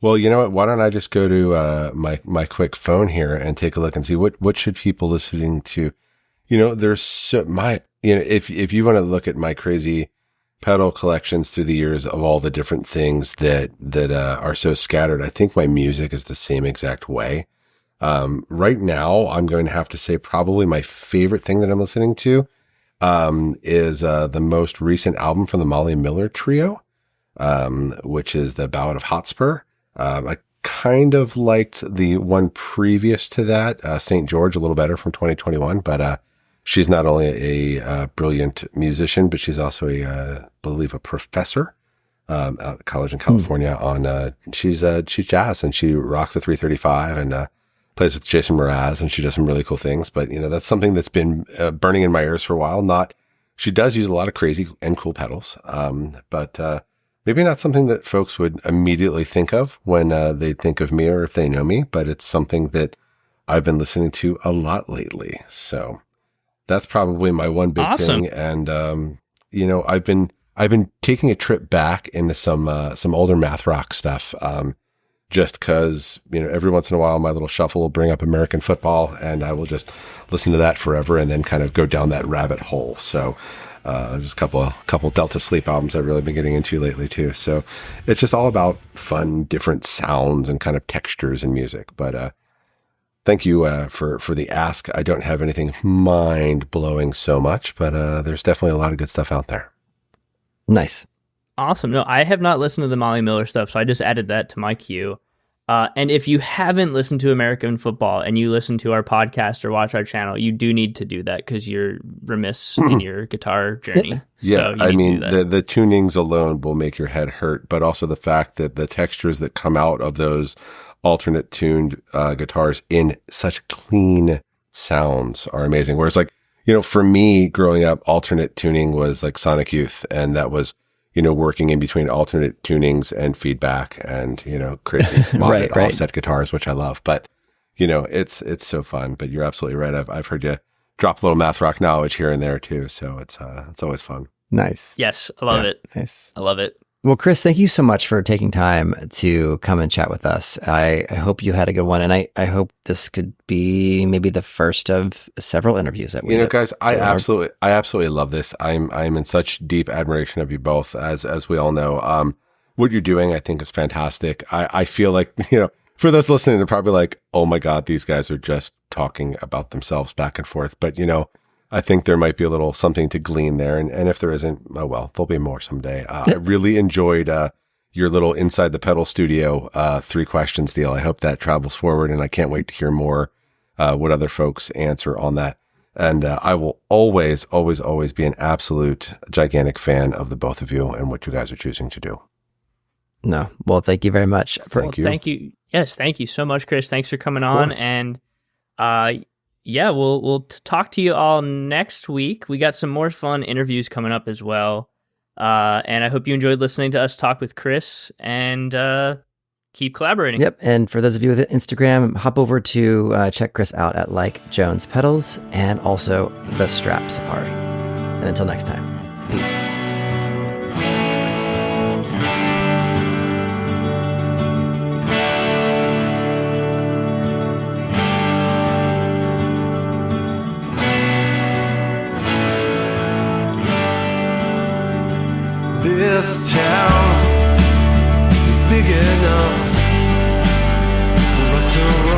Speaker 3: Well, you know what? Why don't I just go to my quick phone here and take a look and see what should people listening to? You know, if you want to look at my crazy pedal collections through the years of all the different things that are so scattered, I think my music is the same exact way. Right now, I'm going to have to say probably my favorite thing that I'm listening to is the most recent album from the Molly Miller Trio, which is the Ballad of Hotspur. I kind of liked the one previous to that, St. George, a little better from 2021, but she's not only a brilliant musician, but she's also I believe a professor out at college in California. She's jazz, and she rocks a 335 and plays with Jason Mraz, and she does some really cool things. But you know, that's something that's been burning in my ears for a while. She does use a lot of crazy and cool pedals, but maybe not something that folks would immediately think of when they think of me or if they know me. But it's something that I've been listening to a lot lately. So that's probably my one big thing. And, you know, I've been taking a trip back into some older math rock stuff. Just cause, you know, every once in a while, my little shuffle will bring up American football and I will just listen to that forever and then kind of go down that rabbit hole. So, just a couple Delta Sleep albums I've really been getting into lately too. So it's just all about fun, different sounds and kind of textures in music. But, thank you for the ask. I don't have anything mind-blowing so much, but there's definitely a lot of good stuff out there.
Speaker 1: Nice.
Speaker 2: Awesome. No, I have not listened to the Molly Miller stuff, so I just added that to my queue. And if you haven't listened to American football and you listen to our podcast or watch our channel, you do need to do that because you're remiss in your guitar journey.
Speaker 3: Yeah, I mean, the tunings alone will make your head hurt, but also the fact that the textures that come out of those alternate tuned guitars in such clean sounds are amazing. Whereas like, for me growing up, alternate tuning was like Sonic Youth, and that was working in between alternate tunings and feedback and, creating modded offset guitars, which I love. But, it's so fun. But you're absolutely right. I've heard you drop a little math rock knowledge here and there too. So it's always fun.
Speaker 1: Nice.
Speaker 2: Yes. I love it.
Speaker 1: Nice.
Speaker 2: I love it.
Speaker 1: Well, Kris, thank you so much for taking time to come and chat with us. I hope you had a good one, and I hope this could be maybe the first of several interviews that we
Speaker 3: guys, I absolutely love this. I'm in such deep admiration of you both, as we all know. What you're doing, I think, is fantastic. I feel like, for those listening, they're probably like, oh my God, these guys are just talking about themselves back and forth. But, I think there might be a little something to glean there. And if there isn't, oh well, there'll be more someday. I really enjoyed your little Inside the Pedal Studio 3 questions deal. I hope that travels forward, and I can't wait to hear more what other folks answer on that. And I will always, always, always be an absolute gigantic fan of the both of you and what you guys are choosing to do.
Speaker 1: No. Well, thank you very much.
Speaker 3: Thank you.
Speaker 2: Thank you. Yes, thank you so much, Kris. Thanks for coming on. And yeah, we'll talk to you all next week. We got some more fun interviews coming up as well. And I hope you enjoyed listening to us talk with Kris, and keep collaborating.
Speaker 1: Yep. And for those of you with Instagram, hop over to check Kris out at Like Jones Pedals and also the Strap Safari. And until next time, peace.
Speaker 4: This town is big enough for us to